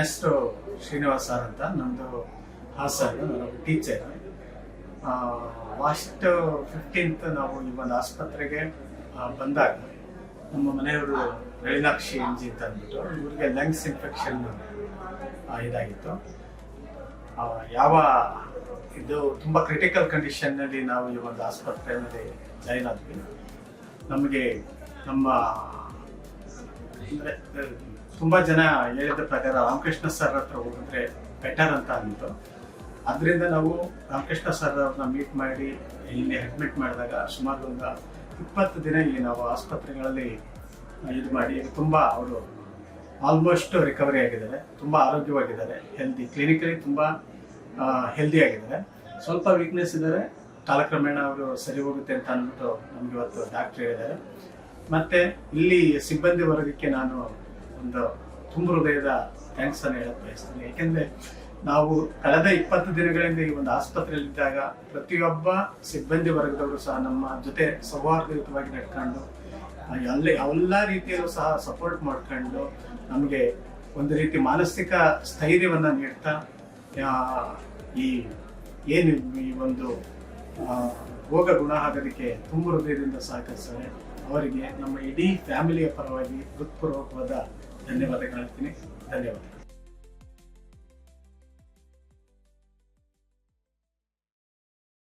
ಹೆಸರು ಶ್ರೀನಿವಾಸ್ ಸರ್ ಅಂತ. ನಮ್ಮದು ಹಾಸನ, ನಾನು ಟೀಚರ್. ಮಾರ್ಚ್ 15th ನಾವು ಈ ಒಂದು ಆಸ್ಪತ್ರೆಗೆ ಬಂದಾಗ ನಮ್ಮ ಮನೆಯವರು ನಳಿನಾಕ್ಷಿ ಎಂಜಿ ಅಂತ ಅಂದ್ಬಿಟ್ಟು ಇವರಿಗೆ ಲಂಗ್ಸ್ ಇನ್ಫೆಕ್ಷನ್ ಇದಾಗಿತ್ತು. ಯಾವ ಇದು ತುಂಬ ಕ್ರಿಟಿಕಲ್ ಕಂಡೀಷನ್ನಲ್ಲಿ ನಾವು ಈ ಒಂದು ಆಸ್ಪತ್ರೆಯಲ್ಲಿ ಜಾಯಿನ್ ಆದ್ವಿ. ನಮಗೆ ನಮ್ಮ ಅಂದರೆ ತುಂಬ ಜನ ಹೇಳಿದ ಪ್ರಕಾರ ರಾಮಕೃಷ್ಣ ಸರ್ ಹತ್ರ ಹೋಗಿದ್ರೆ ಬೆಟರ್ ಅಂತ ಅಂದಿತ್ತು. ಅದರಿಂದ ನಾವು ರಾಮಕೃಷ್ಣ ಸರ್ ಅವ್ರನ್ನ ಮೀಟ್ ಮಾಡಿ ಇಲ್ಲಿ ಅಡ್ಮಿಟ್ ಮಾಡಿದಾಗ ಸುಮಾರು ಒಂದು 20 ದಿನ ಇಲ್ಲಿ ನಾವು ಆಸ್ಪತ್ರೆಗಳಲ್ಲಿ ಇದು ಮಾಡಿ ತುಂಬ ಅವರು ಆಲ್ಮೋಸ್ಟ್ ರಿಕವರಿ ಆಗಿದ್ದಾರೆ, ತುಂಬ ಆರೋಗ್ಯವಾಗಿದ್ದಾರೆ, ಕ್ಲಿನಿಕಲಿ ತುಂಬ ಹೆಲ್ದಿ ಆಗಿದ್ದಾರೆ. ಸ್ವಲ್ಪ ವೀಕ್ನೆಸ್ ಇದ್ದಾರೆ, ಕಾಲಕ್ರಮೇಣ ಅವರು ಸರಿ ಹೋಗುತ್ತೆ ಅಂತ ಅಂದ್ಬಿಟ್ಟು ನಮ್ಗೆ ಇವತ್ತು ಡಾಕ್ಟ್ರ್ ಹೇಳಿದ್ದಾರೆ. ಮತ್ತು ಇಲ್ಲಿ ಸಿಬ್ಬಂದಿ ವರ್ಗಕ್ಕೆ ನಾನು ಒಂದು ತುಂಬ ಹೃದಯದ ಥ್ಯಾಂಕ್ಸ್ ಅನ್ನು ಹೇಳಕ್ಕೆ ಬಯಸ್ತೀನಿ. ಯಾಕೆಂದರೆ ನಾವು ಕಳೆದ 20 ದಿನಗಳಿಂದ ಈ ಒಂದು ಆಸ್ಪತ್ರೆಯಲ್ಲಿದ್ದಾಗ ಪ್ರತಿಯೊಬ್ಬ ಸಿಬ್ಬಂದಿ ವರ್ಗದವರು ಸಹ ನಮ್ಮ ಜೊತೆ ಸೌಹಾರ್ದಯುತವಾಗಿ ನಡ್ಕೊಂಡು ಎಲ್ಲ ರೀತಿಯಲ್ಲೂ ಸಹ ಸಪೋರ್ಟ್ ಮಾಡ್ಕೊಂಡು ನಮಗೆ ಒಂದು ರೀತಿ ಮಾನಸಿಕ ಸ್ಥೈರ್ಯವನ್ನು ನೀಡ್ತಾ ಏನು ಈ ಒಂದು ರೋಗ ಗುಣ ಆಗೋದಕ್ಕೆ ತುಂಬ ಹೃದಯದಿಂದ ಸಹಕರಿಸ್ತಾರೆ. ಅವರಿಗೆ ನಮ್ಮ ಇಡೀ ಫ್ಯಾಮಿಲಿಯ ಪರವಾಗಿ ಹೃತ್ಪೂರ್ವಕವಾದ ಧನ್ಯವಾದಗಳು ಹೇಳ್ತೀನಿ. ಧನ್ಯವಾದ.